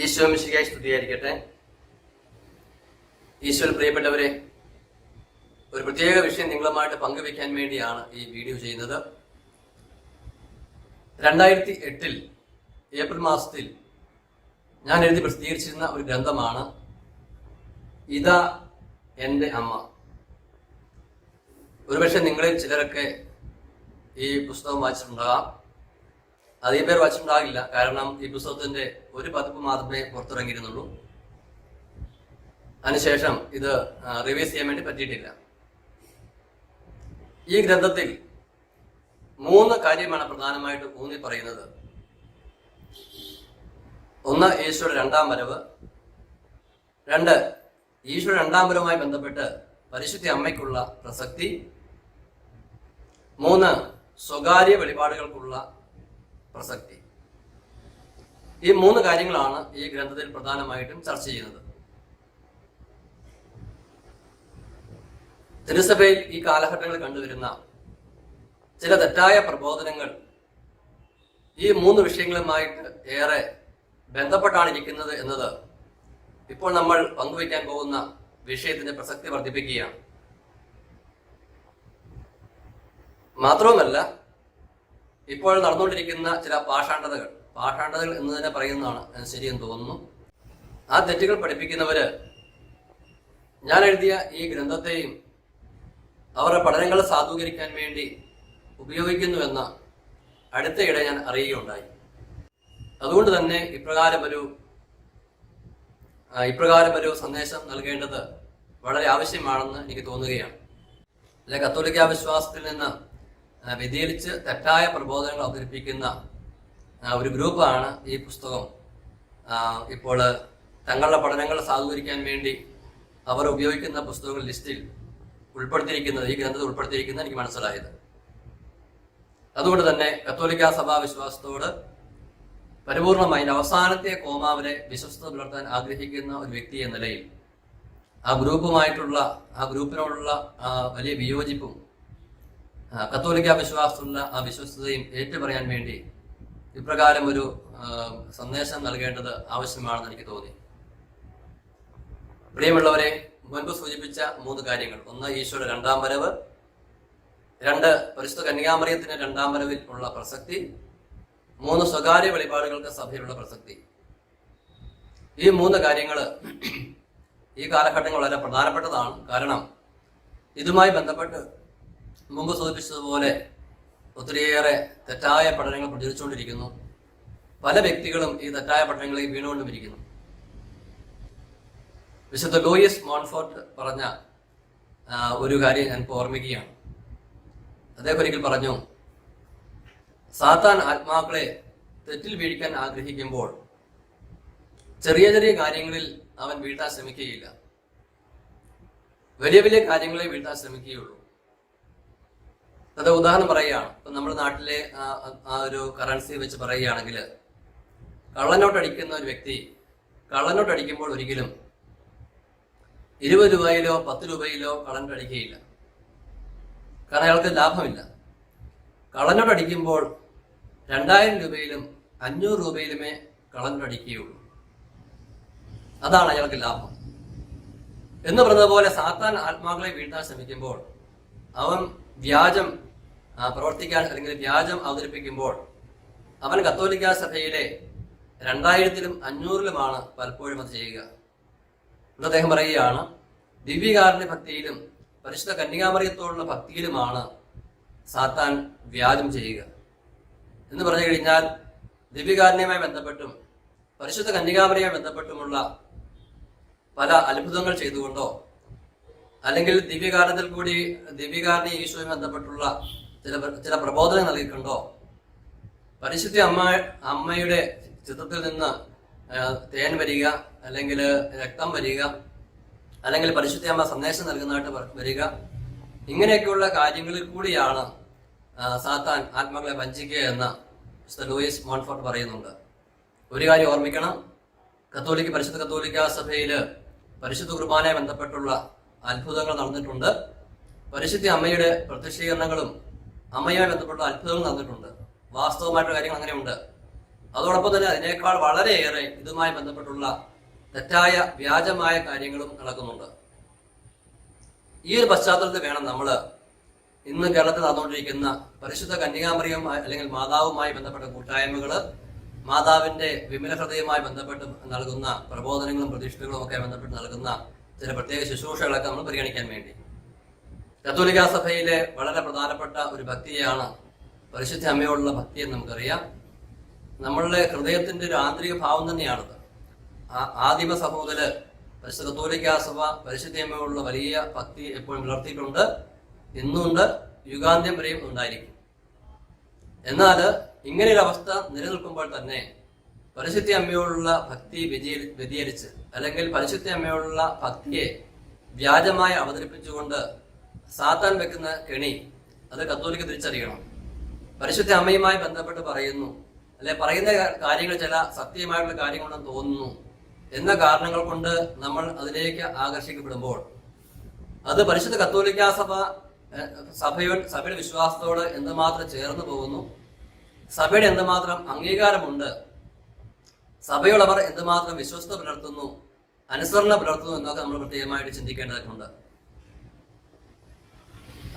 ഈശോ മിശിഹായെ സ്തുതിയായിരിക്കട്ടെ. ഈശോയിൽ പ്രിയപ്പെട്ടവരെ, ഒരു പ്രത്യേക വിഷയം നിങ്ങളുമായിട്ട് പങ്കുവെക്കാൻ വേണ്ടിയാണ് ഈ വീഡിയോ ചെയ്യുന്നത്. 2008 ഏപ്രിൽ മാസത്തിൽ ഞാൻ എഴുതി പ്രസിദ്ധീകരിച്ചിരുന്ന ഒരു ഗ്രന്ഥമാണ് ഇതാ എൻ്റെ അമ്മ. ഒരുപക്ഷെ നിങ്ങളിൽ ചിലരൊക്കെ ഈ പുസ്തകം വായിച്ചിട്ടുണ്ടാകാം. അധികം പേർ വായിച്ചിട്ടുണ്ടാകില്ല, കാരണം ഈ പുസ്തകത്തിന്റെ ഒരു പതിപ്പ് മാത്രമേ പുറത്തിറങ്ങിയിരുന്നുള്ളൂ. അതിനുശേഷം ഇത് റിവൈസ് ചെയ്യാൻ വേണ്ടി പറ്റിയിട്ടില്ല. ഈ ഗ്രന്ഥത്തിൽ 3 കാര്യമാണ് പ്രധാനമായിട്ട് ഊന്നി പറയുന്നത്. ഒന്ന്, ഈശോയുടെ 2ാം വരവ്. 2, ഈശോയുടെ 2ാം വരവുമായി ബന്ധപ്പെട്ട് പരിശുദ്ധ അമ്മയ്ക്കുള്ള പ്രസക്തി. 3, സ്വകാര്യ വെളിപാടുകൾക്കുള്ള പ്രസക്തി. ഈ 3 കാര്യങ്ങളാണ് ഈ ഗ്രന്ഥത്തിൽ പ്രധാനമായിട്ടും ചർച്ച ചെയ്യുന്നത്. തിരുസഭയിൽ ഈ കാലഘട്ടങ്ങളിൽ കണ്ടുവരുന്ന ചില തെറ്റായ പ്രബോധനങ്ങൾ ഈ 3 വിഷയങ്ങളുമായിട്ട് ഏറെ ബന്ധപ്പെട്ടാണ് ഇരിക്കുന്നത് എന്നത് ഇപ്പോൾ നമ്മൾ പങ്കുവയ്ക്കാൻ പോകുന്ന വിഷയത്തിന്റെ പ്രസക്തി വർദ്ധിപ്പിക്കുകയാണ്. മാത്രവുമല്ല, ഇപ്പോൾ നടന്നുകൊണ്ടിരിക്കുന്ന ചില പാഷാണ്ഡതകൾ എന്ന് തന്നെ പറയുന്നതാണ് ശരിയെന്ന് തോന്നുന്നു. ആ തെറ്റുകൾ പഠിപ്പിക്കുന്നവര് ഞാൻ എഴുതിയ ഈ ഗ്രന്ഥത്തെയും അവരുടെ പഠനങ്ങൾ സാധൂകരിക്കാൻ വേണ്ടി ഉപയോഗിക്കുന്നുവെന്ന് അടുത്തയിടെ ഞാൻ അറിയുകയുണ്ടായി. അതുകൊണ്ട് തന്നെ ഇപ്രകാരം ഒരു സന്ദേശം നൽകേണ്ടത് വളരെ ആവശ്യമാണെന്ന് എനിക്ക് തോന്നുകയാണ്. അല്ലെ, കത്തോലിക്കാ വിശ്വാസത്തിൽ നിന്ന് വ്യതിചലിച്ച് തെറ്റായ പ്രബോധനങ്ങൾ അവതരിപ്പിക്കുന്ന ഒരു ഗ്രൂപ്പാണ് ഈ പുസ്തകം ഇപ്പോൾ തങ്ങളുടെ പഠനങ്ങൾ സാധൂകരിക്കാൻ വേണ്ടി അവർ ഉപയോഗിക്കുന്ന പുസ്തകങ്ങൾ ലിസ്റ്റിൽ ഉൾപ്പെടുത്തിയിരിക്കുന്നത്, ഈ ഗ്രന്ഥത്തിൽ ഉൾപ്പെടുത്തിയിരിക്കുന്നത് എനിക്ക് മനസ്സിലായത്. അതുകൊണ്ട് തന്നെ കത്തോലിക്കാ സഭാ വിശ്വാസത്തോട് പരിപൂർണമായി അവസാനത്തെ കോമാവരെ വിശ്വസ്തത പുലർത്താൻ ആഗ്രഹിക്കുന്ന ഒരു വ്യക്തി എന്ന നിലയിൽ ആ ഗ്രൂപ്പിനോടുള്ള വലിയ വിയോജിപ്പും കത്തോലിക്ക വിശ്വാസത്തിലുള്ള ആ വിശ്വസ്തതയും ഏറ്റുപറയാൻ വേണ്ടി ഇപ്രകാരം ഒരു സന്ദേശം നൽകേണ്ടത് ആവശ്യമാണെന്ന് എനിക്ക് തോന്നി. പ്രിയമുള്ളവരെ, മുൻപ് സൂചിപ്പിച്ച 3 കാര്യങ്ങൾ: 1, ഈശോയുടെ 2ാം വരവ്. 2, പരിശുദ്ധ കന്യകാമറിയത്തിന്റെ 2ാം വരവിൽ ഉള്ള പ്രസക്തി. 3, സ്വകാര്യ വെളിപാടുകൾക്ക് സഭയിലുള്ള പ്രസക്തി. ഈ 3 കാര്യങ്ങൾ ഈ കാലഘട്ടങ്ങൾ വളരെ പ്രധാനപ്പെട്ടതാണ്. കാരണം ഇതുമായി ബന്ധപ്പെട്ട് മുമ്പ് സൂചിപ്പിച്ചതുപോലെ ഒത്തിരിയേറെ തെറ്റായ പഠനങ്ങൾ പ്രചരിച്ചുകൊണ്ടിരിക്കുന്നു. പല വ്യക്തികളും ഈ തെറ്റായ പഠനങ്ങളിൽ വീണുകൊണ്ടിരിക്കുന്നു. വിശുദ്ധ ലൂയിസ് മോൺഫോർട്ട് പറഞ്ഞ ഒരു കാര്യം ഞാൻ ഓർമ്മിക്കുകയാണ്. അദ്ദേഹം ഒരിക്കൽ പറഞ്ഞു, സാത്താൻ ആത്മാക്കളെ തെറ്റിൽ വീഴിക്കാൻ ആഗ്രഹിക്കുമ്പോൾ ചെറിയ ചെറിയ കാര്യങ്ങളിൽ അവൻ വീഴ്ത്താൻ ശ്രമിക്കുകയില്ല, വലിയ വലിയ കാര്യങ്ങളെ വീഴ്ത്താൻ ശ്രമിക്കുകയുള്ളൂ. അത് ഉദാഹരണം പറയുകയാണ്. ഇപ്പം നമ്മുടെ നാട്ടിലെ ആ ഒരു കറൻസി വെച്ച് പറയുകയാണെങ്കിൽ, കള്ളനോട്ടടിക്കുന്ന ഒരു വ്യക്തി കള്ളനോട്ടടിക്കുമ്പോൾ ഒരിക്കലും 20 രൂപയിലോ 10 രൂപയിലോ കള്ളനോട്ടടിക്കുകയില്ല, കാരണം അയാൾക്ക് ലാഭമില്ല. കള്ളനോട്ടടിക്കുമ്പോൾ 2000 രൂപയിലും 500 രൂപയിലുമേ കള്ളനോട്ടടിക്കുകയുള്ളൂ. അതാണ് അയാൾക്ക് ലാഭം. എന്ന് പറഞ്ഞതുപോലെ സാത്താൻ ആത്മാക്കളെ വീഴ്ത്താൻ ശ്രമിക്കുമ്പോൾ അവൻ വ്യാജം പ്രവർത്തിക്കാൻ അല്ലെങ്കിൽ വ്യാജം അവതരിപ്പിക്കുമ്പോൾ അവൻ കത്തോലിക്കാ സഭയിലെ 2000-ലും 500-ലുമാണ് പലപ്പോഴും അത് ചെയ്യുക. ഇവിടെ അദ്ദേഹം പറയുകയാണ്, ദിവ്യകാരുണ്യ ഭക്തിയിലും പരിശുദ്ധ കന്യകാമറിയത്തോടുള്ള ഭക്തിയിലുമാണ് സാത്താൻ വ്യാജം ചെയ്യുക. എന്ന് പറഞ്ഞു കഴിഞ്ഞാൽ ദിവ്യകാരുണ്യവുമായി ബന്ധപ്പെട്ടും പരിശുദ്ധ കന്യകാമറിയുമായി ബന്ധപ്പെട്ടുമുള്ള പല അത്ഭുതങ്ങൾ ചെയ്തുകൊണ്ടോ അല്ലെങ്കിൽ ദിവ്യകാരുണ്യ ഈശോയുമായി ബന്ധപ്പെട്ടുള്ള ചില പ്രബോധനങ്ങൾ നൽകിക്കൊണ്ടോ പരിശുദ്ധ അമ്മയുടെ ചിത്രത്തിൽ നിന്ന് തേൻ വരിക, അല്ലെങ്കിൽ രക്തം വരിക, അല്ലെങ്കിൽ പരിശുദ്ധ അമ്മ സന്ദേശം നൽകുന്നതായിട്ട് വരിക, ഇങ്ങനെയൊക്കെയുള്ള കാര്യങ്ങളിൽ കൂടിയാണ് സാത്താൻ ആത്മാക്കളെ വഞ്ചിക്കുക എന്ന് മിസ്റ്റർ ലൂയിസ് മോൺഫോർട്ട് പറയുന്നുണ്ട്. ഒരു കാര്യം ഓർമ്മിക്കണം, പരിശുദ്ധ കത്തോലിക്ക സഭയിൽ പരിശുദ്ധ കുർബാനയെ ബന്ധപ്പെട്ടുള്ള അത്ഭുതങ്ങൾ നടന്നിട്ടുണ്ട്. പരിശുദ്ധ അമ്മയുടെ പ്രത്യക്ഷീകരണങ്ങളും അമ്മയുമായി ബന്ധപ്പെട്ട അത്ഭുതങ്ങൾ നടന്നിട്ടുണ്ട്. വാസ്തവമായിട്ടുള്ള കാര്യങ്ങൾ അങ്ങനെയുണ്ട്. അതോടൊപ്പം തന്നെ അതിനേക്കാൾ വളരെയേറെ ഇതുമായി ബന്ധപ്പെട്ടുള്ള തെറ്റായ വ്യാജമായ കാര്യങ്ങളും നടക്കുന്നുണ്ട്. ഈ ഒരു പശ്ചാത്തലത്തിൽ വേണം നമ്മൾ ഇന്ന് കേരളത്തിൽ നടന്നുകൊണ്ടിരിക്കുന്ന പരിശുദ്ധ കന്യകാമറിയുമായി അല്ലെങ്കിൽ മാതാവുമായി ബന്ധപ്പെട്ട കൂട്ടായ്മകള്, മാതാവിന്റെ വിമല ഹൃദയവുമായി ബന്ധപ്പെട്ട് നൽകുന്ന പ്രബോധനങ്ങളും പ്രതിഷ്ഠകളും ഒക്കെ ബന്ധപ്പെട്ട് നൽകുന്ന ചില പ്രത്യേക ശുശ്രൂഷകളൊക്കെ നമ്മൾ പരിഗണിക്കാൻ വേണ്ടി. കത്തോലിക്കാ സഭയിലെ വളരെ പ്രധാനപ്പെട്ട ഒരു ഭക്തിയാണ് പരിശുദ്ധ അമ്മയോടുള്ള ഭക്തി എന്ന് നമുക്കറിയാം. നമ്മളുടെ ഹൃദയത്തിന്റെ ഒരു ആന്തരിക ഭാവം തന്നെയാണത്. ആദിമ സഭ മുതല് പരിശുദ്ധ കത്തോലിക്കാ സഭ പരിശുദ്ധ അമ്മയോടുള്ള വലിയ ഭക്തി എപ്പോഴും പുലർത്തിയിട്ടുണ്ട്, ഇന്നുണ്ട്, യുഗാന്ത്യം വരെയും ഉണ്ടായിരിക്കും. എന്നാൽ ഇങ്ങനെയൊരു അവസ്ഥ നിലനിൽക്കുമ്പോൾ തന്നെ പരിശുദ്ധ അമ്മയോടുള്ള ഭക്തി വ്യതിചലിച്ച് അല്ലെങ്കിൽ പരിശുദ്ധ അമ്മയോടുള്ള ഭക്തിയെ വ്യാജമായി അവതരിപ്പിച്ചുകൊണ്ട് സാത്താൻ വെക്കുന്ന കെണി അത് കത്തോലിക്ക തിരിച്ചറിയണം. പരിശുദ്ധ അമ്മയുമായി ബന്ധപ്പെട്ട് പറയുന്നു, അല്ലെ പറയുന്ന കാര്യങ്ങൾ ചില സത്യമായിട്ടുള്ള കാര്യങ്ങളുണ്ടെന്ന് തോന്നുന്നു എന്ന കാരണങ്ങൾ കൊണ്ട് നമ്മൾ അതിലേക്ക് ആകർഷിക്കപ്പെടുമ്പോൾ അത് പരിശുദ്ധ കത്തോലിക്കാ സഭയുടെ വിശ്വാസത്തോട് എന്തുമാത്രം ചേർന്ന് പോകുന്നു, സഭയുടെ എന്തുമാത്രം അംഗീകാരമുണ്ട്, സഭയോടവർ എന്തുമാത്രം വിശ്വസ്ത പുലർത്തുന്നു, അനുസരണ പുലർത്തുന്നു എന്നൊക്കെ നമ്മൾ പ്രത്യേകമായിട്ട് ചിന്തിക്കേണ്ടതായിട്ടുണ്ട്.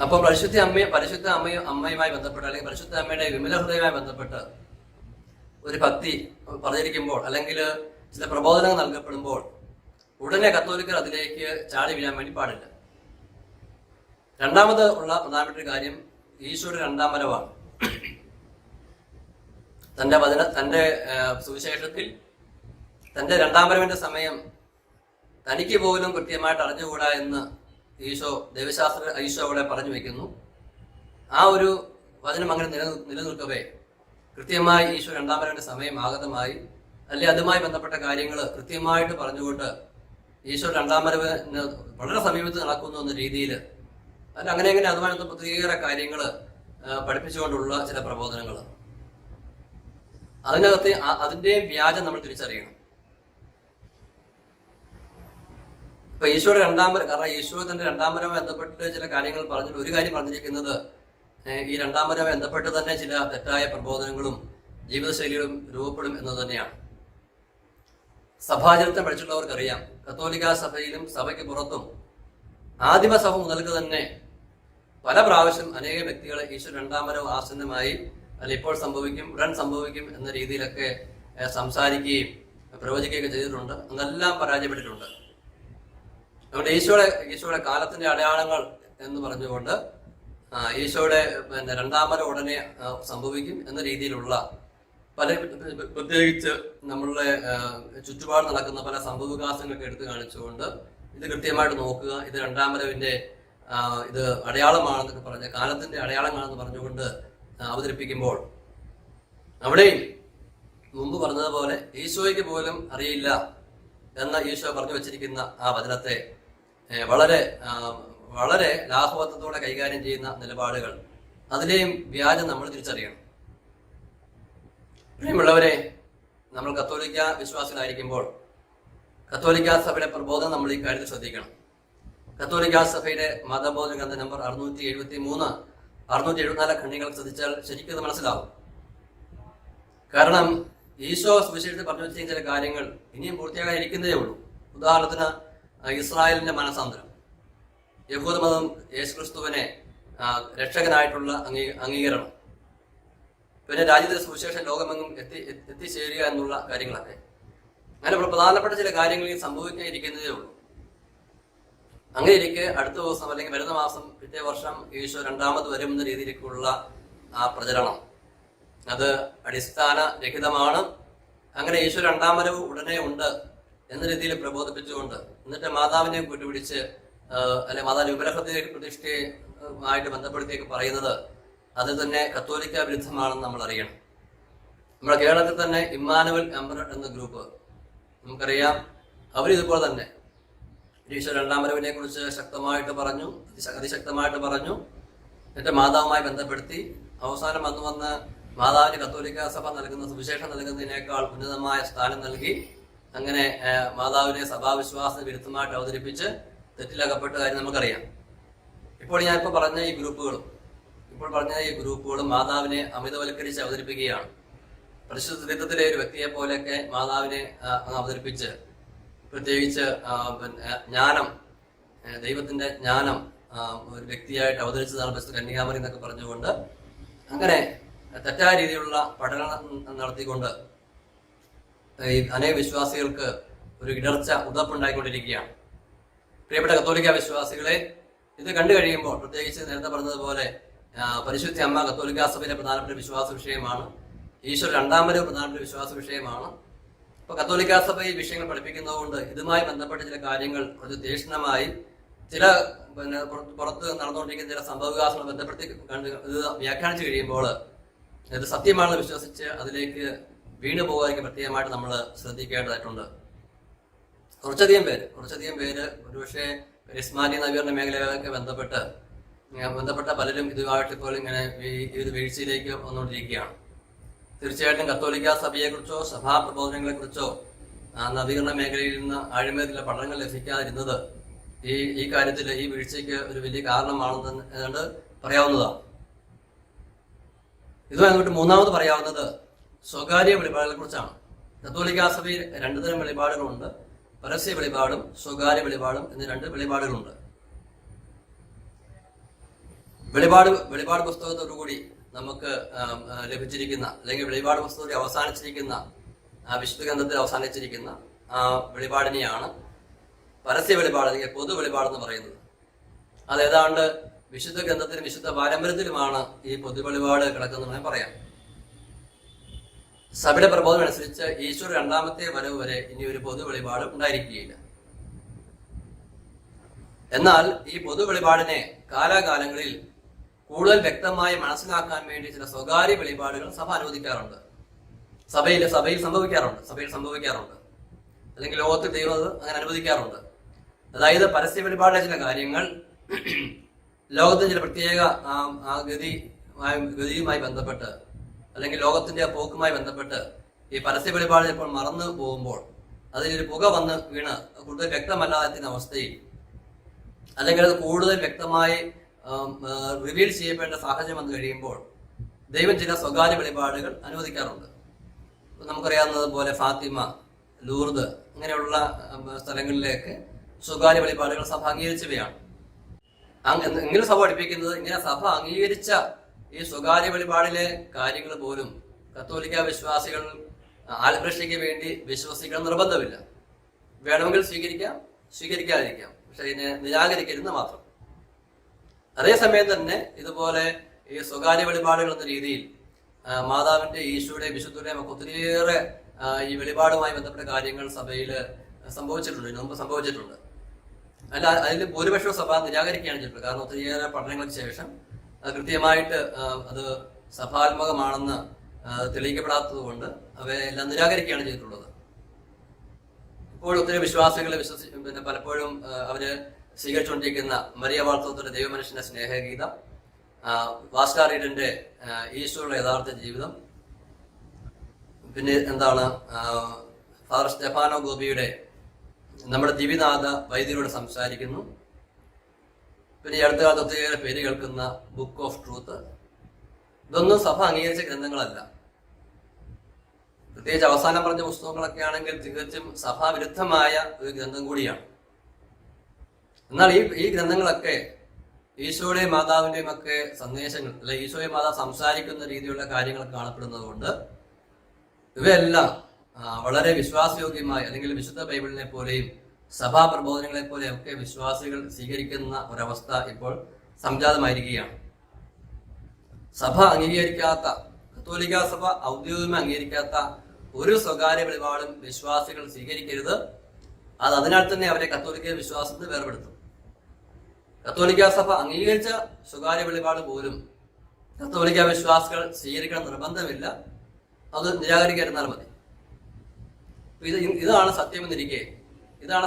അപ്പോൾ പരിശുദ്ധ അമ്മയുമായി ബന്ധപ്പെട്ട് അല്ലെങ്കിൽ പരിശുദ്ധ അമ്മയുടെ വിമല ഹൃദയവുമായി ബന്ധപ്പെട്ട് ഒരു ഭക്തി പറഞ്ഞിരിക്കുമ്പോൾ അല്ലെങ്കിൽ ചില പ്രബോധനങ്ങൾ നൽകപ്പെടുമ്പോൾ ഉടനെ കത്തോലിക്കർ അതിലേക്ക് ചാടി വീഴാൻ വേണ്ടി പാടില്ല. രണ്ടാമത് ഉള്ള പ്രധാനപ്പെട്ട ഒരു കാര്യം ഈശോയുടെ രണ്ടാം വരവാണ്. തന്റെ സുവിശേഷത്തിൽ തന്റെ രണ്ടാം വരവിന്റെ സമയം തനിക്ക് പോലും കൃത്യമായിട്ട് അറിഞ്ഞുകൂടാ എന്ന് ഈശോ അവിടെ പറഞ്ഞു വെക്കുന്നു. ആ ഒരു വചനം അങ്ങനെ നിലനിൽക്കവേ കൃത്യമായി ഈശോ രണ്ടാം വരവിന്റെ സമയം ആഗതമായി, അല്ലെ അതുമായി ബന്ധപ്പെട്ട കാര്യങ്ങൾ കൃത്യമായിട്ട് പറഞ്ഞുകൊണ്ട് ഈശോ രണ്ടാം വരവിന് വളരെ സമീപത്ത് നടക്കുന്നു എന്ന രീതിയിൽ അങ്ങനെ അതുമായി പ്രത്യേക കാര്യങ്ങൾ പഠിപ്പിച്ചുകൊണ്ടുള്ള ചില പ്രബോധനങ്ങൾ, അതിനകത്ത് അതിന്റെയും വ്യാജം നമ്മൾ തിരിച്ചറിയണം. ഇപ്പൊ ഈശോയുടെ കാരണം ഈശോ തന്റെ രണ്ടാം വരവുമായി ബന്ധപ്പെട്ട് ചില കാര്യങ്ങൾ പറഞ്ഞിട്ട് ഒരു കാര്യം പറഞ്ഞിരിക്കുന്നത് ഈ രണ്ടാം വരവുമായി ബന്ധപ്പെട്ട് തന്നെ ചില തെറ്റായ പ്രബോധനങ്ങളും ജീവിതശൈലികളും രൂപപ്പെടും എന്നത് തന്നെയാണ്. സഭാചരിത്രം പഠിച്ചിട്ടുള്ളവർക്കറിയാം, കത്തോലിക്കാ സഭയിലും സഭയ്ക്ക് പുറത്തും ആദിമ സഭ മുതൽക്ക് തന്നെ പല പ്രാവശ്യം അനേക വ്യക്തികൾ ഈശോ രണ്ടാം വരവ് ആസന്നമായി, അല്ല ഇപ്പോൾ സംഭവിക്കും, ഉടൻ സംഭവിക്കും എന്ന രീതിയിലൊക്കെ സംസാരിക്കുകയും പ്രവചിക്കുകയൊക്കെ ചെയ്തിട്ടുണ്ട്. അതെല്ലാം പരാജയപ്പെട്ടിട്ടുണ്ട്. അതുകൊണ്ട് ഈശോയുടെ കാലത്തിന്റെ അടയാളങ്ങൾ എന്ന് പറഞ്ഞുകൊണ്ട് ഈശോയുടെ രണ്ടാം വരവ് ഉടനെ സംഭവിക്കും എന്ന രീതിയിലുള്ള പല, പ്രത്യേകിച്ച് നമ്മളുടെ ചുറ്റുപാട് നടക്കുന്ന പല സംഭവവികാസങ്ങളൊക്കെ എടുത്തു കാണിച്ചുകൊണ്ട് ഇത് കൃത്യമായിട്ട് നോക്കുക, ഇത് രണ്ടാം വരവിന്റെ ഇത് അടയാളമാണെന്നൊക്കെ പറഞ്ഞ് കാലത്തിന്റെ അടയാളങ്ങളാണെന്ന് പറഞ്ഞുകൊണ്ട് അവതരിപ്പിക്കുമ്പോൾ അവിടെയും മുമ്പ് പറഞ്ഞതുപോലെ ഈശോയ്ക്ക് പോലും അറിയില്ല എന്ന ഈശോ പറഞ്ഞു വച്ചിരിക്കുന്ന ആ വചനത്തെ വളരെ വളരെ ലാഘവത്വത്തോടെ കൈകാര്യം ചെയ്യുന്ന നിലപാടുകൾ, അതിലെയും വ്യാജം നമ്മൾ തിരിച്ചറിയണം. പ്രിയമുള്ളവരെ, നമ്മൾ കത്തോലിക്ക വിശ്വാസികളായിരിക്കുമ്പോൾ കത്തോലിക്കാ സഭയുടെ പ്രബോധനം നമ്മൾ ഈ കാര്യത്തിൽ ശ്രദ്ധിക്കണം. കത്തോലിക്കാ സഭയുടെ മതബോധന ഗ്രന്ഥ നമ്പർ 673, 674 ഖണ്ഡികൾ ശ്രദ്ധിച്ചാൽ ശരിക്കും അത് മനസ്സിലാവും. കാരണം ഈശോ സുവിശേഷത്തിൽ പറഞ്ഞു വെച്ചിരിക്കുന്ന ചില കാര്യങ്ങൾ ഇനിയും പൂർത്തിയാകാതിരിക്കുന്നതേ ഉള്ളൂ. ഉദാഹരണത്തിന് ഇസ്രായേലിന്റെ മനസാന്തരം, യഹൂദമതം യേശുക്രിസ്തുവിനെ രക്ഷകനായിട്ടുള്ള അംഗീകരണം, പിന്നെ രാജ്യത്തെ സുവിശേഷം ലോകമെങ്ങും എത്തിച്ചേരുക എന്നുള്ള കാര്യങ്ങളൊക്കെ, അങ്ങനെ പ്രധാനപ്പെട്ട ചില കാര്യങ്ങൾ സംഭവിക്കാതിരിക്കുന്നതേ ഉള്ളൂ. അങ്ങനെ ഇരിക്കെ അടുത്ത ദിവസം അല്ലെങ്കിൽ വരുന്ന മാസം പിറ്റേ വർഷം ഈശോ രണ്ടാമത് വരുമെന്ന രീതിയിലേക്കുള്ള ആ പ്രചരണം അത് അടിസ്ഥാനരഹിതമാണ്. അങ്ങനെ ഈശോ രണ്ടാം വരവ് ഉടനെ ഉണ്ട് എന്ന രീതിയിൽ പ്രബോധിപ്പിച്ചുകൊണ്ട് എന്നിട്ട് മാതാവിനെ കൂട്ടുപിടിച്ച് അല്ലെ മാതാവിന്റെ വിമലഹൃദയ പ്രതിഷ്ഠയുമായിട്ട് ബന്ധപ്പെടുത്തിയൊക്കെ പറയുന്നത് അത് തന്നെ കത്തോലിക്ക വിരുദ്ധമാണെന്ന് നമ്മൾ അറിയണം. നമ്മുടെ കേരളത്തിൽ തന്നെ ഇമ്മാനുവൽ എംപറർ എന്ന ഗ്രൂപ്പ് നമുക്കറിയാം, അവരിതുപോലെ തന്നെ ഈശോ രണ്ടാം വരവിനെ കുറിച്ച് ശക്തമായിട്ട് പറഞ്ഞു, അതിശക്തമായിട്ട് പറഞ്ഞു. എന്നിട്ട് മാതാവുമായി ബന്ധപ്പെടുത്തി അവസാനം വന്ന് മാതാവിന് കത്തോലിക്ക സഭ നൽകുന്ന സുവിശേഷം നൽകുന്നതിനേക്കാൾ ഉന്നതമായ സ്ഥാനം നൽകി അങ്ങനെ മാതാവിനെ സഭാവിശ്വാസത്തിന് വിരുദ്ധമായിട്ട് അവതരിപ്പിച്ച് തെറ്റിലകപ്പെട്ട കാര്യം നമുക്കറിയാം. ഇപ്പോൾ ഞാനിപ്പോൾ പറഞ്ഞ ഈ ഗ്രൂപ്പുകളും മാതാവിനെ അമിതവൽക്കരിച്ച് അവതരിപ്പിക്കുകയാണ്. പരിശുദ്ധ ത്രിത്വത്തിലെ ഒരു വ്യക്തിയെ പോലെയൊക്കെ മാതാവിനെ അവതരിപ്പിച്ച്, പ്രത്യേകിച്ച് ജ്ഞാനം, ദൈവത്തിന്റെ ജ്ഞാനം ഒരു വ്യക്തിയായിട്ട് അവതരിച്ചതാണ് പരിശുദ്ധ കന്യകാമറി എന്നൊക്കെ പറഞ്ഞുകൊണ്ട് അങ്ങനെ തെറ്റായ രീതിയിലുള്ള പഠനം നടത്തിക്കൊണ്ട് ഈ അനേക വിശ്വാസികൾക്ക് ഒരു ഇടർച്ച, ഉതപ്പുണ്ടായിക്കൊണ്ടിരിക്കുകയാണ്. പ്രിയപ്പെട്ട കത്തോലിക്ക വിശ്വാസികളെ, ഇത് കണ്ടു കഴിയുമ്പോൾ, പ്രത്യേകിച്ച് നേരത്തെ പറഞ്ഞതുപോലെ പരിശുദ്ധ അമ്മ കത്തോലിക്കാ സഭയിലെ പ്രധാനപ്പെട്ട വിശ്വാസ വിഷയമാണ്. ഈശോ രണ്ടാം വരവ് പ്രധാനപ്പെട്ട വിശ്വാസ വിഷയമാണ്. അപ്പൊ കത്തോലിക്കാ സഭ ഈ വിഷയങ്ങൾ പഠിപ്പിക്കുന്നതുകൊണ്ട് ഇതുമായി ബന്ധപ്പെട്ട ചില കാര്യങ്ങൾ കുറച്ച് തീക്ഷ്ണമായി, ചില പുറത്ത് നടന്നുകൊണ്ടിരിക്കുന്ന ചില സംഭവവികാസങ്ങൾ ബന്ധപ്പെടുത്തി ഇത് വ്യാഖ്യാനിച്ചു കഴിയുമ്പോൾ ഇത് സത്യമാണെന്ന് വിശ്വസിച്ച് അതിലേക്ക് വീണു പോകാതിരിക്കും പ്രത്യേകമായിട്ട് നമ്മൾ ശ്രദ്ധിക്കേണ്ടതായിട്ടുണ്ട്. കുറച്ചധികം പേര് ഒരുപക്ഷെ കരിസ്മാനി നവീകരണ മേഖലയൊക്കെ ബന്ധപ്പെട്ട പലരും ഇതുമായിട്ട് ഇപ്പോൾ ഇങ്ങനെ ഈ ഒരു വീഴ്ചയിലേക്ക് വന്നുകൊണ്ടിരിക്കുകയാണ്. തീർച്ചയായിട്ടും കത്തോലിക്ക സഭയെക്കുറിച്ചോ സഭാപ്രബോധനങ്ങളെക്കുറിച്ചോ നവീകരണ മേഖലയിൽ നിന്ന് ആഴമേറിയ പഠനങ്ങൾ ലഭിക്കാതിരുന്നത് ഈ കാര്യത്തിൽ ഈ വീഴ്ചയ്ക്ക് ഒരു വലിയ കാരണമാണെന്ന് ഏതാണ്ട് പറയാവുന്നതാണ്. ഇതുമായി ബന്ധപ്പെട്ട് മൂന്നാമത് പറയാവുന്നത് സ്വകാര്യ വെളിപാടുകളെ കുറിച്ചാണ്. കത്തോലിക്കാ സഭയിൽ രണ്ടു തരം വെളിപാടുകളുണ്ട്. പരസ്യ വെളിപാടും സ്വകാര്യ വെളിപാടും എന്നീ രണ്ട് വെളിപാടുകളുണ്ട്. വെളിപാട് പുസ്തകത്തോടുകൂടി നമുക്ക് ലഭിച്ചിരിക്കുന്ന, അല്ലെങ്കിൽ വെളിപാട് പുസ്തകത്തിൽ അവസാനിച്ചിരിക്കുന്ന, വിശുദ്ധ ഗ്രന്ഥത്തിൽ അവസാനിച്ചിരിക്കുന്ന വെളിപാടിനെയാണ് പരസ്യ വെളിപാട് അല്ലെങ്കിൽ പൊതു വെളിപാടെന്ന് പറയുന്നത്. അതേതാണ്ട് വിശുദ്ധ ഗ്രന്ഥത്തിലും വിശുദ്ധ പാരമ്പര്യത്തിലുമാണ് ഈ പൊതു വെളിപാട് കിടക്കുന്നതെന്ന് പറയാം. സഭയുടെ പ്രബോധനം അനുസരിച്ച് ഈശോ രണ്ടാമത്തെ വരവ് വരെ ഇനി ഒരു പൊതു വെളിപാട് ഉണ്ടായിരിക്കുകയില്ല. എന്നാൽ ഈ പൊതു വെളിപാടിനെ കാലാകാലങ്ങളിൽ കൂടുതൽ വ്യക്തമായി മനസ്സിലാക്കാൻ വേണ്ടി ചില സ്വകാര്യ വെളിപാടുകൾ സഭ അനുവദിക്കാറുണ്ട്, സഭയിൽ സംഭവിക്കാറുണ്ട്, അല്ലെങ്കിൽ ലോകത്തിൽ ദൈവം അങ്ങനെ അനുവദിക്കാറുണ്ട്. അതായത് പരസ്യ വെളിപാടിലെ ചില കാര്യങ്ങൾ ലോകത്തിന്റെ ചില പ്രത്യേക ഗതിയുമായി ബന്ധപ്പെട്ട്, അല്ലെങ്കിൽ ലോകത്തിന്റെ പോക്കുമായി ബന്ധപ്പെട്ട് ഈ പരസ്യ വെളിപാട് ഇപ്പോൾ മറന്നു പോകുമ്പോൾ, അതിലൊരു പുക വന്ന് വീണ് കൂടുതൽ വ്യക്തമല്ലാത്ത അവസ്ഥയിൽ, അല്ലെങ്കിൽ അത് കൂടുതൽ വ്യക്തമായി റിവീൽ ചെയ്യപ്പെടേണ്ട സാഹചര്യം വന്നു കഴിയുമ്പോൾ ദൈവം ചില സ്വകാര്യ വെളിപാടുകൾ അനുവദിക്കാറുണ്ട്. നമുക്കറിയാവുന്നതുപോലെ ഫാത്തിമ, ലൂർദ് അങ്ങനെയുള്ള സ്ഥലങ്ങളിലേക്ക് സ്വകാര്യ വെളിപാടുകൾ സഭ അംഗീകരിച്ചവയാണ്. എങ്കിലും സഭ പഠിപ്പിക്കുന്നത്, ഇങ്ങനെ സഭ അംഗീകരിച്ച ഈ സ്വകാര്യ വെളിപാടിലെ കാര്യങ്ങൾ പോലും കത്തോലിക്ക വിശ്വാസികൾ ആത്മരക്ഷയ്ക്ക് വേണ്ടി വിശ്വസിക്കണം നിർബന്ധമില്ല. വേണമെങ്കിൽ സ്വീകരിക്കാം, സ്വീകരിക്കാതിരിക്കാം, പക്ഷെ ഇതിനെ നിരാകരിക്കരുതെന്ന് മാത്രം. അതേസമയം തന്നെ ഇതുപോലെ ഈ സ്വകാര്യ വെളിപാടുകൾ എന്ന രീതിയിൽ മാതാവിന്റെ, ഈശോയുടെയും വിശുദ്ധരുടെയും ഒക്കെ ഒത്തിരിയേറെ ഈ വെളിപാടുമായി ബന്ധപ്പെട്ട കാര്യങ്ങൾ സഭയിൽ സംഭവിച്ചിട്ടുണ്ട്. അല്ല, അതിൽ ഭൂരിപക്ഷം സഭ നിരാകരിക്കുകയാണ് ചെയ്തിട്ടുള്ളത്. കാരണം ഒത്തിരിയേറെ പഠനങ്ങൾക്ക് ശേഷം കൃത്യമായിട്ട് അത് സഭാത്മകമാണെന്ന് തെളിയിക്കപ്പെടാത്തത് കൊണ്ട് അവയെല്ലാം നിരാകരിക്കുകയാണ് ചെയ്തിട്ടുള്ളത്. ഇപ്പോൾ ഒത്തിരി വിശ്വാസികളെ പലപ്പോഴും അവര് സ്വീകരിച്ചുകൊണ്ടിരിക്കുന്ന മരിയ വാർത്തത്തിന്റെ ദൈവമനുഷ്യന്റെ സ്നേഹഗീതം, വാസ്കാരീഡന്റെ ഈശോയുടെ യഥാർത്ഥ ജീവിതം, പിന്നെ എന്താണ് ഫാദർ സ്റ്റെഫാനോ ഗോപിയുടെ നമ്മുടെ ദിവ്യനാഥ വൈദ്യരോട് സംസാരിക്കുന്നു, പിന്നെ ഈ അടുത്ത കാലത്ത് ഒത്തിരിയേറെ പേര് കേൾക്കുന്ന ബുക്ക് ഓഫ് ട്രൂത്ത്, ഇതൊന്നും സഭ അംഗീകരിച്ച ഗ്രന്ഥങ്ങളല്ല. പ്രത്യേകിച്ച് അവസാനം പറഞ്ഞ പുസ്തകങ്ങളൊക്കെ ആണെങ്കിൽ തികച്ചും സഭാവിരുദ്ധമായ ഒരു ഗ്രന്ഥം കൂടിയാണ്. എന്നാൽ ഈ ഗ്രന്ഥങ്ങളൊക്കെ ഈശോയുടെയും മാതാവിന്റെയും ഒക്കെ സന്ദേശങ്ങൾ, അല്ലെ ഈശോയെ മാതാവ് സംസാരിക്കുന്ന രീതിയിലുള്ള കാര്യങ്ങൾ കാണപ്പെടുന്നത് കൊണ്ട് ഇവയെല്ലാം വളരെ വിശ്വാസയോഗ്യമായി, അല്ലെങ്കിൽ വിശുദ്ധ ബൈബിളിനെ പോലെയും സഭാ പ്രബോധനങ്ങളെ പോലെയും ഒക്കെ വിശ്വാസികൾ സ്വീകരിക്കുന്ന ഒരവസ്ഥ ഇപ്പോൾ സംജാതമായിരിക്കുകയാണ്. സഭ അംഗീകരിക്കാത്ത, കത്തോലിക്ക സഭ ഔദ്യോഗികമായി അംഗീകരിക്കാത്ത ഒരു സ്വകാര്യ വെളിപാടും വിശ്വാസികൾ സ്വീകരിക്കരുത്. അത് അതിനാൽ തന്നെ അവരെ കത്തോലിക്ക വിശ്വാസത്തിൽ വേർപെടുത്തും. കത്തോലിക്ക സഭ അംഗീകരിച്ച സ്വകാര്യ വെളിപാട് പോലും കത്തോലിക്ക വിശ്വാസികൾ സ്വീകരിക്കണം നിർബന്ധമില്ല, അത് നിരാകരിക്കാതിരുന്നാൽ മതി. ഇതാണ്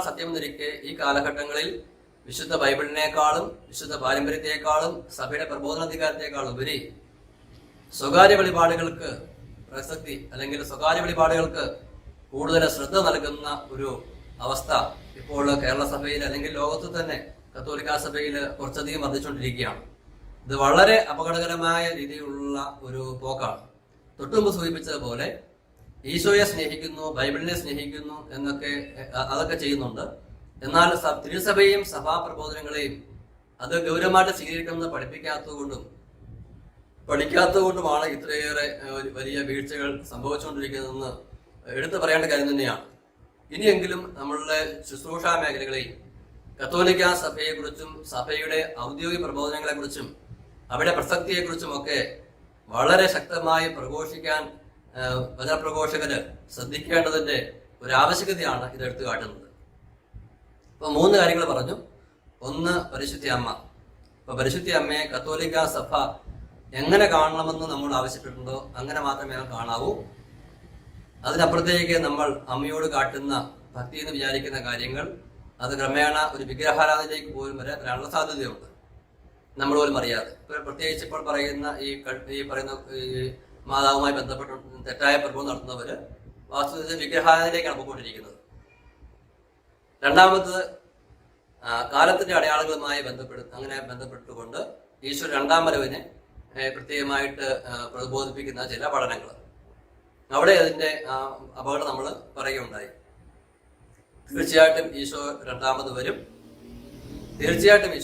സത്യമെന്നിരിക്കെ ഈ കാലഘട്ടങ്ങളിൽ വിശുദ്ധ ബൈബിളിനേക്കാളും വിശുദ്ധ പാരമ്പര്യത്തെക്കാളും സഭയുടെ പ്രബോധനാധികാരത്തെക്കാളും ഉപരി സ്വകാര്യ വെളിപാടുകൾക്ക് പ്രസക്തി, അല്ലെങ്കിൽ സ്വകാര്യ വെളിപാടുകൾക്ക് കൂടുതൽ ശ്രദ്ധ നൽകുന്ന ഒരു അവസ്ഥ ഇപ്പോൾ കേരള സഭയിൽ, അല്ലെങ്കിൽ ലോകത്ത് തന്നെ കത്തോലിക്ക സഭയിൽ കുറച്ചധികം വർദ്ധിച്ചുകൊണ്ടിരിക്കുകയാണ്. ഇത് വളരെ അപകടകരമായ രീതിയിലുള്ള ഒരു പോക്കാണ്. തൊട്ടുമുമ്പ് സൂചിപ്പിച്ചതുപോലെ ഈശോയെ സ്നേഹിക്കുന്നു, ബൈബിളിനെ സ്നേഹിക്കുന്നു എന്നൊക്കെ അതൊക്കെ ചെയ്യുന്നുണ്ട്. എന്നാൽ തിരുസഭയും സഭാപ്രബോധനങ്ങളെയും അത് ഗൗരവമായിട്ട് സ്വീകരിക്കുന്നത് പഠിക്കാത്തതുകൊണ്ടുമാണ് ഇത്രയേറെ വലിയ വീഴ്ചകൾ സംഭവിച്ചുകൊണ്ടിരിക്കുന്നതെന്ന് എടുത്തു പറയേണ്ട കാര്യം തന്നെയാണ്. ഇനിയെങ്കിലും നമ്മളുടെ ശുശ്രൂഷാ മേഖലകളെയും കത്തോലിക്ക സഭയെക്കുറിച്ചും സഭയുടെ ഔദ്യോഗിക പ്രബോധനങ്ങളെക്കുറിച്ചും അവിടെ പ്രസക്തിയെക്കുറിച്ചും ഒക്കെ വളരെ ശക്തമായി പ്രഘോഷിക്കാൻ വചനപ്രഘോഷകര് ശ്രദ്ധിക്കേണ്ടതിന്റെ ഒരു ആവശ്യകതയാണ് ഇത് എടുത്തു കാട്ടുന്നത്. ഇപ്പൊ 3 കാര്യങ്ങൾ പറഞ്ഞു. ഒന്ന്, പരിശുദ്ധ അമ്മ. ഇപ്പൊ പരിശുദ്ധ അമ്മയെ കത്തോലിക്ക സഭ എങ്ങനെ കാണണമെന്ന് നമ്മൾ ആവശ്യപ്പെട്ടിട്ടുണ്ടോ അങ്ങനെ മാത്രമേ കാണാവൂ. അതിനപ്പുറത്തേക്ക് നമ്മൾ അമ്മയോട് കാട്ടുന്ന ഭക്തി എന്ന് വിചാരിക്കുന്ന കാര്യങ്ങൾ അത് ക്രമേണ ഒരു വിഗ്രഹാരാധനയിലേക്ക് പോലും വരാനുള്ള സാധ്യതയുണ്ട്, നമ്മൾ പോലും അറിയാതെ. പ്രത്യേകിച്ച് ഇപ്പോൾ പറയുന്ന ഈ മാതാവുമായി ബന്ധപ്പെട്ട് തെറ്റായ പ്രബോധനം നടത്തുന്നവര് വാസ്തവത്തിൽ വിഗ്രഹാരാധനയിലേക്കാണ് പോയിക്കൊണ്ടിരിക്കുന്നത്. രണ്ടാമത്തത്, കാലത്തിന്റെ അടയാളങ്ങളുമായി ബന്ധപ്പെട്ടുകൊണ്ട് ഈശോ 2ാം വരവിനെ പ്രത്യേകമായിട്ട് പ്രബോധിപ്പിക്കുന്ന ചില പഠനങ്ങൾ, അവിടെ അതിന്റെ അപകടം നമ്മൾ പറയുകയുണ്ടായി. തീർച്ചയായിട്ടും ഈശോ 2ാമത് വരും. തീർച്ചയായിട്ടും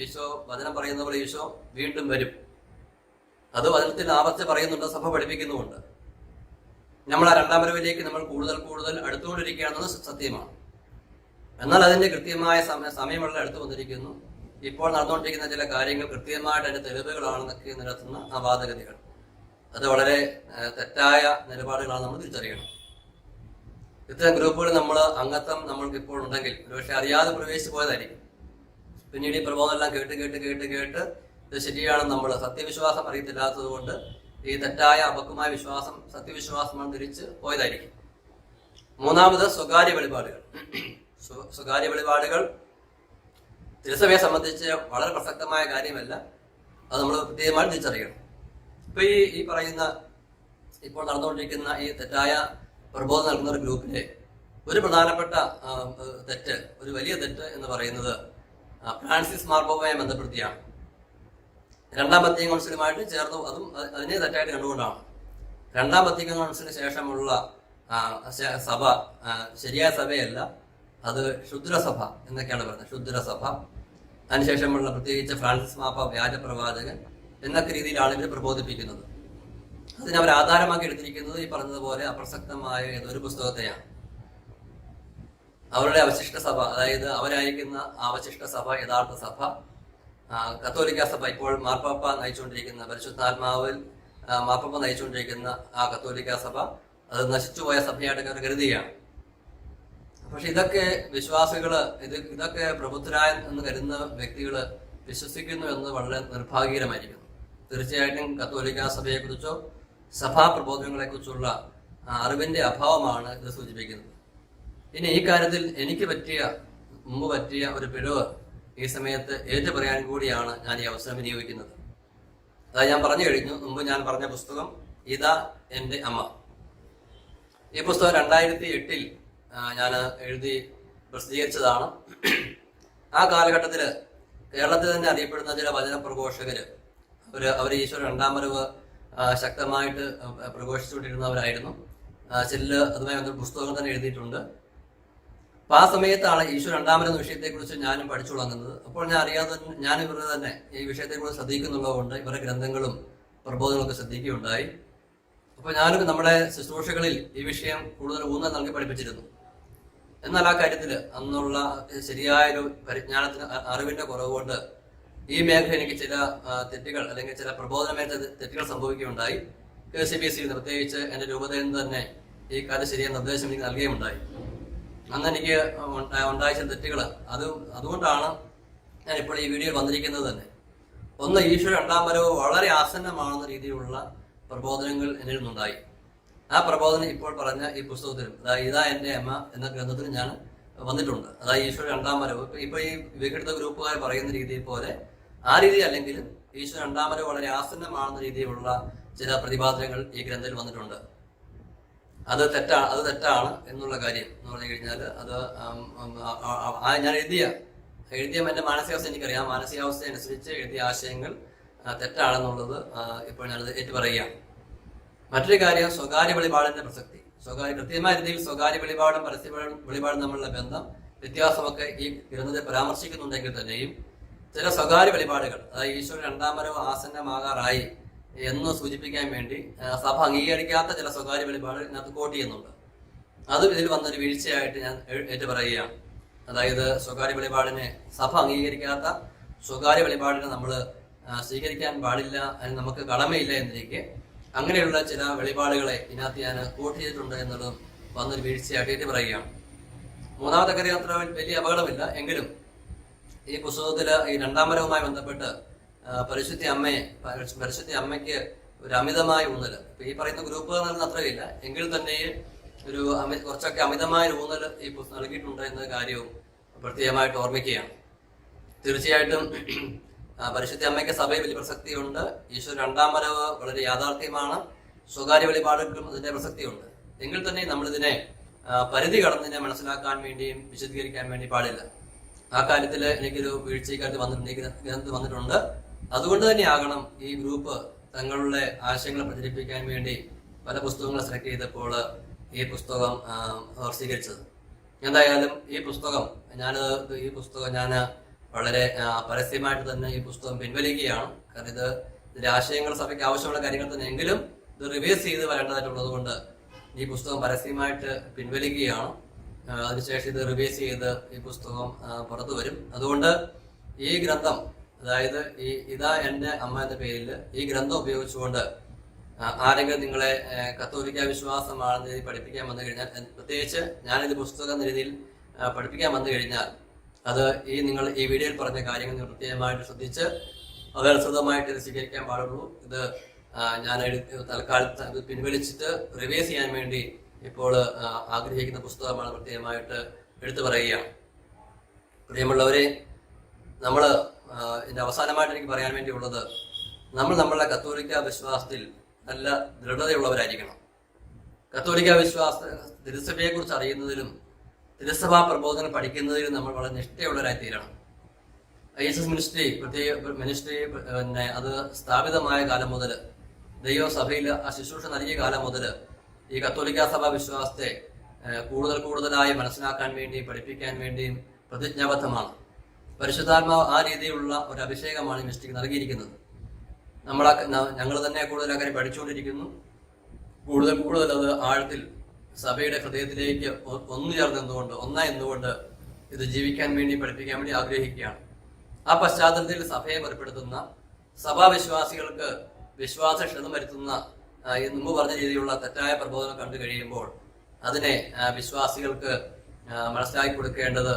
ഈശോ വചനം പറയുന്ന പോലെ ഈശോ വീണ്ടും വരും. അത് വചനത്തിൽ ആവർത്തി പറയുന്നുണ്ട്, സഭ പഠിപ്പിക്കുന്നുമുണ്ട്. നമ്മൾ ആ 2ാം വരവിലേക്ക് നമ്മൾ കൂടുതൽ അടുത്തുകൊണ്ടിരിക്കുകയാണെന്നത് സത്യമാണ്. എന്നാൽ അതിന്റെ കൃത്യമായ സമയമുള്ള അടുത്ത് വന്നിരിക്കുന്നു. ഇപ്പോൾ നടന്നുകൊണ്ടിരിക്കുന്ന ചില കാര്യങ്ങൾ കൃത്യമായിട്ട് അതിന്റെ തെളിവുകളാണെന്നൊക്കെ നിരത്തുന്ന ആ വാദഗതികൾ, അത് വളരെ തെറ്റായ നിലപാടുകളാണ് നമ്മൾ തിരിച്ചറിയണം. ഇത്തരം ഗ്രൂപ്പുകൾ നമ്മൾക്ക് ഇപ്പോൾ ഉണ്ടെങ്കിൽ ഒരുപക്ഷെ അറിയാതെ പ്രവേശിച്ചു പോയതായിരിക്കും. പിന്നീട് ഈ പ്രബോധനെല്ലാം കേട്ട് ഇത് ശരിയാണെന്ന് നമ്മൾ സത്യവിശ്വാസം അറിയത്തില്ലാത്തത് കൊണ്ട് ഈ തെറ്റായ അപക്വമായ വിശ്വാസം സത്യവിശ്വാസമാണ് തിരിച്ച് പോയതായിരിക്കും. 3ാമത്, സ്വകാര്യ വെളിപാടുകൾ തിരുസഭയെ സംബന്ധിച്ച് വളരെ പ്രസക്തമായ കാര്യമല്ല. അത് നമ്മൾ പ്രത്യേകമായി തിരിച്ചറിയണം. ഇപ്പൊ ഈ പറയുന്ന ഇപ്പോൾ നടന്നുകൊണ്ടിരിക്കുന്ന ഈ തെറ്റായ പ്രബോധനം നൽകുന്ന ഒരു ഗ്രൂപ്പിലെ ഒരു പ്രധാനപ്പെട്ട ഒരു വലിയ തെറ്റ് എന്ന് പറയുന്നത് ഫ്രാൻസിസ് മാർപ്പാപ്പയുമായി ബന്ധപ്പെടുത്തിയാണ്. 2ാം വത്തിക്കാൻ കൗൺസിലുമായിട്ട് ചേർന്ന് അതും അതിനെ തെറ്റായിട്ട് കണ്ടുകൊണ്ടാണ്. 2ാം വത്തിക്കാൻ കൗൺസിലിന് ശേഷമുള്ള സഭ ശരിയായ സഭയല്ല, അത് ശുദ്രസഭ എന്നൊക്കെയാണ് പറയുന്നത്. ശുദ്രസഭ, അതിനുശേഷമുള്ള പ്രത്യേകിച്ച് ഫ്രാൻസിസ് മാപ്പ വ്യാജപ്രവാചകൻ എന്നൊക്കെ രീതിയിലാണ് ഇവർ പ്രബോധിപ്പിക്കുന്നത്. അതിന് അവർ ആധാരമാക്കി എടുത്തിരിക്കുന്നത് ഈ പറഞ്ഞതുപോലെ അപ്രസക്തമായ ഏതൊരു പുസ്തകത്തെയാണ്. അവരുടെ അവശിഷ്ട സഭ, അതായത് അവരായിരിക്കുന്ന അവശിഷ്ട സഭ, യഥാർത്ഥ സഭ കത്തോലിക്ക സഭ, ഇപ്പോൾ മാർപ്പാപ്പ നയിച്ചുകൊണ്ടിരിക്കുന്ന പരിശുദ്ധാത്മാവിൽ മാർപ്പാപ്പ നയിച്ചുകൊണ്ടിരിക്കുന്ന ആ കത്തോലിക്ക സഭ അത് നശിച്ചുപോയ സഭയായിട്ട് കരുതുകയാണ്. പക്ഷെ ഇതൊക്കെ വിശ്വാസികള് ഇതൊക്കെ പ്രബുദ്ധരായ എന്ന് കരുതുന്ന വ്യക്തികള് വിശ്വസിക്കുന്നു എന്ന് വളരെ നിർഭാഗ്യകരമായിരിക്കുന്നു. തീർച്ചയായിട്ടും കത്തോലിക്ക സഭയെക്കുറിച്ചോ സഭാ പ്രബോധനങ്ങളെക്കുറിച്ചുള്ള അറിവിന്റെ അഭാവമാണ് ഇത് സൂചിപ്പിക്കുന്നത്. ഇനി ഈ കാര്യത്തിൽ എനിക്ക് മുമ്പ് പറ്റിയ ഒരു പിഴവ് ഈ സമയത്ത് ഏറ്റു പറയാൻ കൂടിയാണ് ഞാൻ ഈ അവസരം വിനിയോഗിക്കുന്നത്. അതായത് ഞാൻ പറഞ്ഞു കഴിഞ്ഞു, മുമ്പ് ഞാൻ പറഞ്ഞ പുസ്തകം ഇതാ എൻ്റെ അമ്മ. ഈ പുസ്തകം 2008 ഞാൻ എഴുതി പ്രസിദ്ധീകരിച്ചതാണ്. ആ കാലഘട്ടത്തില് കേരളത്തിൽ തന്നെ അറിയപ്പെടുന്ന ചില വചന പ്രഘോഷകര് അവർ ഈശോ 2ാം വരവ് ശക്തമായിട്ട് പ്രഘോഷിച്ചുകൊണ്ടിരുന്നവരായിരുന്നു. ചില അതുമായി ബന്ധപ്പെട്ട പുസ്തകങ്ങൾ തന്നെ എഴുതിയിട്ടുണ്ട്. അപ്പൊ ആ സമയത്താണ് ഈശോ 2ാം വരവ് വിഷയത്തെക്കുറിച്ച് ഞാനും പഠിച്ചു തുടങ്ങുന്നത്. അപ്പോൾ ഞാൻ ഇവരുടെ തന്നെ ഈ വിഷയത്തെക്കുറിച്ച് ശ്രദ്ധിക്കുന്നുള്ളതുകൊണ്ട് ഇവരുടെ ഗ്രന്ഥങ്ങളും പ്രബോധനങ്ങളൊക്കെ ശ്രദ്ധിക്കുകയുണ്ടായി. അപ്പൊ ഞാനും നമ്മുടെ ശുശ്രൂഷകളിൽ ഈ വിഷയം കൂടുതൽ ഊന്നൽ നൽകി പഠിപ്പിച്ചിരുന്നു. എന്നാൽ ആ കാര്യത്തിൽ അന്നുള്ള ശരിയായൊരു അറിവിന്റെ കുറവ് കൊണ്ട് ഈ മേഖല എനിക്ക് ചില തെറ്റുകൾ അല്ലെങ്കിൽ ചില പ്രബോധനമേറ്റ തെറ്റുകൾ സംഭവിക്കുകയുണ്ടായി. KCBC പ്രത്യേകിച്ച് എന്റെ രൂപതയിൽ നിന്ന് തന്നെ ഈ കാര്യം ശരിയായ നിർദ്ദേശം എനിക്ക് നൽകുകയുണ്ടായി. അന്ന് എനിക്ക് ഉണ്ടായ ചില തെറ്റുകൾ അതുകൊണ്ടാണ് ഞാൻ ഇപ്പോൾ ഈ വീഡിയോയിൽ വന്നിരിക്കുന്നത് തന്നെ. ഒന്ന്, ഈശോ 2ാം വരവ് വളരെ ആസന്നമാണെന്ന രീതിയിലുള്ള പ്രബോധനങ്ങൾ എന്നിൽ നിന്നുണ്ടായി. ആ പ്രബോധനം ഇപ്പോൾ പറഞ്ഞ ഈ പുസ്തകത്തിലും, അതായത് ഇതാ എൻ്റെ അമ്മ എന്ന ഗ്രന്ഥത്തിൽ ഞാൻ വന്നിട്ടുണ്ട്. അതായത് ഈശോ 2ാം വരവ് ഇപ്പൊ ഈ വിഘടിത ഗ്രൂപ്പുകാർ പറയുന്ന രീതിയിൽ പോലെ ആ രീതി അല്ലെങ്കിലും ഈശോ 2ാം വരവ് വളരെ ആസന്നമാണെന്ന രീതിയിലുള്ള ചില പ്രതിപാദനങ്ങൾ ഈ ഗ്രന്ഥത്തിൽ വന്നിട്ടുണ്ട്. അത് തെറ്റാണ് എന്നുള്ള കാര്യം എന്ന് പറഞ്ഞു കഴിഞ്ഞാൽ ഞാൻ എഴുതിയ എൻ്റെ മാനസികാവസ്ഥ എനിക്കറിയാം. മാനസികാവസ്ഥ അനുസരിച്ച് എഴുതിയ ആശയങ്ങൾ തെറ്റാണെന്നുള്ളത് ഇപ്പോൾ ഞാനത് ഏറ്റു പറയുകയാണ്. മറ്റൊരു കാര്യം സ്വകാര്യ വെളിപാടിന്റെ പ്രസക്തി. കൃത്യമായ രീതിയിൽ സ്വകാര്യ വെളിപാടും പരസ്യ വെളിപാടും തമ്മിലുള്ള ബന്ധം വ്യത്യാസമൊക്കെ ഈ ഗ്രന്ഥത്തെ പരാമർശിക്കുന്നുണ്ടെങ്കിൽ തന്നെയും ചില സ്വകാര്യ വെളിപാടുകൾ, അതായത് ഈശോ രണ്ടാം വരവ് ആസന്നമാകാറായി എന്ന് സൂചിപ്പിക്കാൻ വേണ്ടി സഭ അംഗീകരിക്കാത്ത ചില സ്വകാര്യ വെളിപാടുകൾ ഇതിനകത്ത് കോട്ട് ചെയ്യുന്നുണ്ട്. അതും ഇതിൽ വന്നൊരു വീഴ്ചയായിട്ട് ഞാൻ ഏറ്റുപറയുകയാണ്. അതായത് സ്വകാര്യ വെളിപാടിനെ സഭ അംഗീകരിക്കാത്ത സ്വകാര്യ വെളിപാടിനെ നമ്മൾ സ്വീകരിക്കാൻ പാടില്ല, അതിന് നമുക്ക് കടമയില്ല എന്നിരിക്കെ അങ്ങനെയുള്ള ചില വെളിപാടുകളെ ഇതിനകത്ത് ഞാൻ കോട്ട് ചെയ്തിട്ടുണ്ട് എന്നുള്ളതും വന്നൊരു വീഴ്ചയായിട്ട് ഏറ്റുപറയുകയാണ്. മൂന്നാമത്തെ കാര്യം അത്ര വലിയ അപകടമില്ല, എങ്കിലും ഈ പുസ്തകത്തിൽ ഈ രണ്ടാം വരവുമായി ബന്ധപ്പെട്ട് പരിശുദ്ധ അമ്മയ്ക്ക് ഒരു അമിതമായ ഊന്നൽ, ഈ പറയുന്ന ഗ്രൂപ്പുകൾ അത്രയില്ല എങ്കിൽ തന്നെ ഒരു കുറച്ചൊക്കെ അമിതമായ ഊന്നൽ ഈ പുസ്തകം നൽകിയിട്ടുണ്ട് എന്ന കാര്യവും പ്രത്യേകമായിട്ട് ഓർമ്മിക്കുകയാണ്. തീർച്ചയായിട്ടും പരിശുദ്ധ അമ്മയ്ക്ക് സഭയിൽ വലിയ പ്രസക്തിയുണ്ട്. ഈശോ രണ്ടാം വരവ് വളരെ യാഥാർത്ഥ്യമാണ്. സ്വകാര്യ വെളിപാടുകൾക്കും അതിന്റെ പ്രസക്തിയുണ്ട്. എങ്കിൽ തന്നെ നമ്മളിതിനെ പരിധി കടന്നതിനെ മനസ്സിലാക്കാൻ വേണ്ടിയും വിശദീകരിക്കാൻ വേണ്ടി പാടില്ല. ആ കാര്യത്തിൽ എനിക്കൊരു വീഴ്ചയ്ക്കകത്ത് വന്നിട്ടുണ്ട്. അതുകൊണ്ട് തന്നെയാകണം ഈ ഗ്രൂപ്പ് തങ്ങളുടെ ആശയങ്ങൾ പ്രചരിപ്പിക്കാൻ വേണ്ടി പല പുസ്തകങ്ങൾ സെലക്ട് ചെയ്തപ്പോൾ ഈ പുസ്തകം അവർ സ്വീകരിച്ചത്. എന്തായാലും ഈ പുസ്തകം ഞാൻ വളരെ പരസ്യമായിട്ട് തന്നെ ഈ പുസ്തകം പിൻവലിക്കുകയാണ്. കാരണം ഇതിന്റെ ആശയങ്ങൾ സഭയ്ക്ക് ആവശ്യമുള്ള കാര്യങ്ങൾ തന്നെ, എങ്കിലും ഇത് റിവൈസ് ചെയ്ത് വരേണ്ടതായിട്ടുള്ളത് കൊണ്ട് ഈ പുസ്തകം പരസ്യമായിട്ട് പിൻവലിക്കുകയാണ്. അതിനുശേഷം ഇത് റിവൈസ് ചെയ്ത് ഈ പുസ്തകം പുറത്തു വരും. അതുകൊണ്ട് ഈ ഗ്രന്ഥം, അതായത് ഇതാ എൻ്റെ അമ്മ എന്ന പേരിൽ ഈ ഗ്രന്ഥം ഉപയോഗിച്ചുകൊണ്ട് ആരെങ്കിലും നിങ്ങളെ കത്തോലിക്ക വിശ്വാസമാണെന്ന് രീതി പഠിപ്പിക്കാൻ വന്നു കഴിഞ്ഞാൽ, പ്രത്യേകിച്ച് ഞാനിത് പുസ്തകം എന്ന രീതിയിൽ പഠിപ്പിക്കാൻ വന്നു കഴിഞ്ഞാൽ, അത് നിങ്ങൾ ഈ വീഡിയോയിൽ പറഞ്ഞ കാര്യങ്ങൾ നിങ്ങൾ പ്രത്യേകമായിട്ട് ശ്രദ്ധിച്ച് അതനുസൃതമായിട്ട് ഇത് സ്വീകരിക്കാൻ പാടുള്ളൂ. ഇത് ഞാൻ തൽക്കാലത്ത് പിൻവലിച്ചിട്ട് റിവൈസ് ചെയ്യാൻ വേണ്ടി ഇപ്പോൾ ആഗ്രഹിക്കുന്ന പുസ്തകമാണ് പ്രത്യേകമായിട്ട് എടുത്തു പറയുകയാണ്. പ്രിയമുള്ളവരെ, ഇതിന്റെ അവസാനമായിട്ട് എനിക്ക് പറയാൻ വേണ്ടിയുള്ളത്, നമ്മളുടെ കത്തോലിക്ക വിശ്വാസത്തിൽ നല്ല ദൃഢതയുള്ളവരായിരിക്കണം. കത്തോലിക്ക തിരുസഭയെ കുറിച്ച് അറിയുന്നതിലും തിരുസഭാ പ്രബോധനം പഠിക്കുന്നതിലും നമ്മൾ വളരെ നിഷ്ഠയുള്ളവരായി തീരണം. ഐഎസ്എസ് മിനിസ്ട്രി അത് സ്ഥാപിതമായ കാലം മുതൽ, ദൈവസഭയിൽ ആ ശുശ്രൂഷ നൽകിയ കാലം മുതൽ ഈ കത്തോലിക്ക സഭാ വിശ്വാസത്തെ കൂടുതലായി മനസ്സിലാക്കാൻ വേണ്ടിയും പഠിപ്പിക്കാൻ വേണ്ടിയും പ്രതിജ്ഞാബദ്ധമാണ്. പരിശുദ്ധാത്മാവ് ആ രീതിയിലുള്ള ഒരു അഭിഷേകമാണ് മിനിസ്ട്രിക്ക് നൽകിയിരിക്കുന്നത്. ഞങ്ങൾ തന്നെ കൂടുതൽ കാര്യം പഠിച്ചുകൊണ്ടിരിക്കുന്നു. കൂടുതൽ അത് ആഴത്തിൽ സഭയുടെ ഹൃദയത്തിലേക്ക് ഒന്നായി നിന്നുകൊണ്ട് ഇത് ജീവിക്കാൻ വേണ്ടി പഠിപ്പിക്കാൻ വേണ്ടി ആഗ്രഹിക്കുകയാണ്. ആ പശ്ചാത്തലത്തിൽ സഭയെ ഏർപ്പെടുത്തുന്ന സഭാവിശ്വാസികൾക്ക് വിശ്വാസക്ഷതം വരുത്തുന്ന മുമ്പ് പറഞ്ഞ രീതിയിലുള്ള തെറ്റായ പ്രബോധനം കണ്ടു കഴിയുമ്പോൾ അതിനെ വിശ്വാസികൾക്ക് മനസ്സിലാക്കി കൊടുക്കേണ്ടത്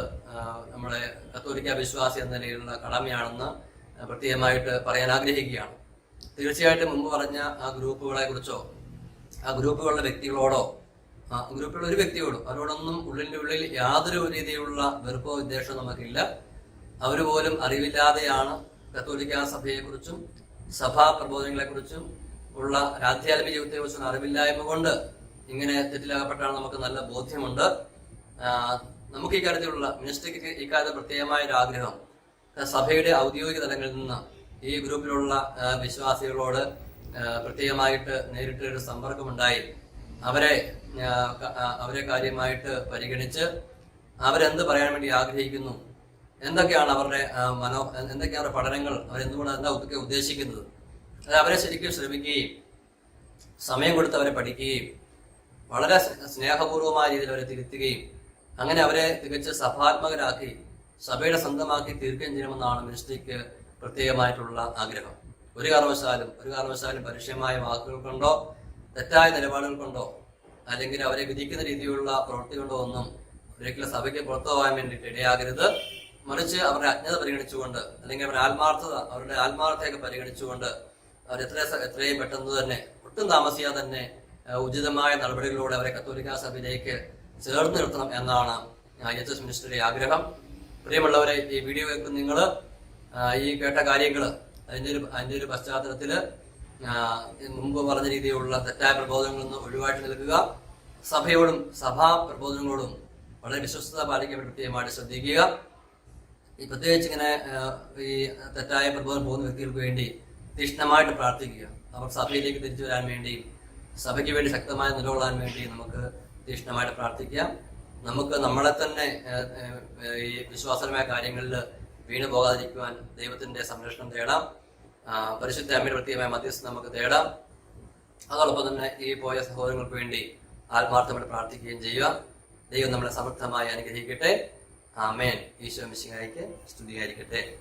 നമ്മുടെ കത്തോലിക്ക വിശ്വാസി എന്ന നിലയിലുള്ള കടമയാണെന്ന് പ്രത്യേകമായിട്ട് പറയാൻ ആഗ്രഹിക്കുകയാണ്. തീർച്ചയായിട്ടും മുമ്പ് പറഞ്ഞ ആ ഗ്രൂപ്പുകളെ കുറിച്ചോ ആ ഗ്രൂപ്പുകളുടെ വ്യക്തികളോടോ ഗ്രൂപ്പിലുള്ള ഒരു വ്യക്തിയോടും അവരോടൊന്നും ഉള്ളിൽ യാതൊരു രീതിയിലുള്ള വെറുപ്പോ വിദ്വേഷമോ നമുക്കില്ല. അവർ പോലും അറിവില്ലാതെയാണ് കത്തോലിക്ക സഭയെക്കുറിച്ചും സഭാ പ്രബോധനങ്ങളെക്കുറിച്ചും ഉള്ള ആധ്യാത്മിക ജീവിതത്തെക്കുറിച്ചും അറിവില്ലായ്മ കൊണ്ട് ഇങ്ങനെ തെറ്റിലാകപ്പെട്ടാണ് നമുക്ക് നല്ല ബോധ്യമുണ്ട്. നമുക്ക് ഇക്കാര്യത്തിലുള്ള മിനിസ്ട്രിക്ക് ഇക്കാര്യത്തിൽ പ്രത്യേകമായ ഒരു ആഗ്രഹം, സഭയുടെ ഔദ്യോഗിക തലങ്ങളിൽ നിന്ന് ഈ ഗ്രൂപ്പിലുള്ള വിശ്വാസികളോട് പ്രത്യേകമായിട്ട് നേരിട്ടൊരു സമ്പർക്കമുണ്ടായി അവരെ കാര്യമായിട്ട് പരിഗണിച്ച് അവരെന്ത് പറയാൻ വേണ്ടി ആഗ്രഹിക്കുന്നു, എന്തൊക്കെയാണ് അവരുടെ പഠനങ്ങൾ, അവരെന്തുകൊണ്ട് എന്തൊക്കെ ഉദ്ദേശിക്കുന്നത്, അത് അവരെ ശരിക്കും ശ്രമിക്കുകയും സമയം കൊടുത്ത് അവരെ പഠിക്കുകയും വളരെ സ്നേഹപൂർവമായ രീതിയിൽ അവരെ തിരുത്തുകയും അങ്ങനെ അവരെ തികച്ച് സഭാത്മകരാക്കി സഭയുടെ സ്വന്തമാക്കി തീർക്കുകയും ചെയ്യണമെന്നാണ് മിനിസ്ട്രിക്ക് പ്രത്യേകമായിട്ടുള്ള ആഗ്രഹം. ഒരു കാരണവശാലും പരുഷ്യമായ വാക്കുകൾ കൊണ്ടോ തെറ്റായ നിലപാടുകൾ കൊണ്ടോ അല്ലെങ്കിൽ അവരെ വിധിക്കുന്ന രീതിയിലുള്ള പ്രവൃത്തി കൊണ്ടോ ഒന്നും ഒരിക്കലും സഭയ്ക്ക് പുറത്തു പോകാൻ വേണ്ടിയിട്ട് ഇടയാകരുത്. മറിച്ച് അവരുടെ അജ്ഞത പരിഗണിച്ചുകൊണ്ട് അല്ലെങ്കിൽ അവരുടെ ആത്മാർത്ഥതയൊക്കെ പരിഗണിച്ചുകൊണ്ട് എത്രയും പെട്ടെന്ന് തന്നെ ഒട്ടും താമസിയാതെ തന്നെ ഉചിതമായ നടപടികളിലൂടെ അവരെ കത്തോലിക്ക സഭയിലേക്ക് ചേർന്ന് നിർത്തണം എന്നാണ് ഐഎസ്എസ് മിനിസ്ട്രിയുടെ ആഗ്രഹം. പ്രിയമുള്ളവരെ, ഈ വീഡിയോ കേൾക്കുന്ന നിങ്ങൾ ഈ കേട്ട കാര്യങ്ങൾ അതിൻ്റെ ഒരു പശ്ചാത്തലത്തിൽ മുമ്പ് പറഞ്ഞ രീതിയിലുള്ള തെറ്റായ പ്രബോധനങ്ങളിൽ നിന്ന് ഒഴിവായിട്ട് നിൽക്കുക. സഭയോടും സഭാ പ്രബോധനങ്ങളോടും വളരെ വിശ്വസ്തത പാലിക്കാൻ പ്രത്യേകമായിട്ട് ശ്രദ്ധിക്കുക. ഈ പ്രത്യേകിച്ച് ഇങ്ങനെ ഈ തെറ്റായ പ്രബോധനം പോകുന്ന വ്യക്തികൾക്ക് വേണ്ടി തീക്ഷ്ണമായിട്ട് പ്രാർത്ഥിക്കുക. അവർ സഭയിലേക്ക് തിരിച്ചു വരാൻ വേണ്ടിയും സഭയ്ക്ക് വേണ്ടി ശക്തമായി നിലകൊള്ളാൻ വേണ്ടി നമുക്ക് തീക്ഷ്ണമായിട്ട് പ്രാർത്ഥിക്കാം. നമുക്ക് നമ്മളെ തന്നെ ഈ വിശ്വാസപരമായ കാര്യങ്ങളിൽ വീണു പോകാതിരിക്കുവാൻ ദൈവത്തിന്റെ സംരക്ഷണം തേടാം. പരിശുദ്ധ അമ്മയുടെ പ്രത്യേകമായ മധ്യസ്ഥം നമുക്ക് തേടാം. അതോടൊപ്പം തന്നെ ഈ പോയ സഹോദരങ്ങൾക്ക് വേണ്ടി ആത്മാർത്ഥമായിട്ട് പ്രാർത്ഥിക്കുകയും ചെയ്യുക. ദൈവം നമ്മളെ സമൃദ്ധമായി അനുഗ്രഹിക്കട്ടെ. ആമേൻ. ഈശോ മിശിഹായ്ക്ക് സ്തുതിയായിരിക്കട്ടെ.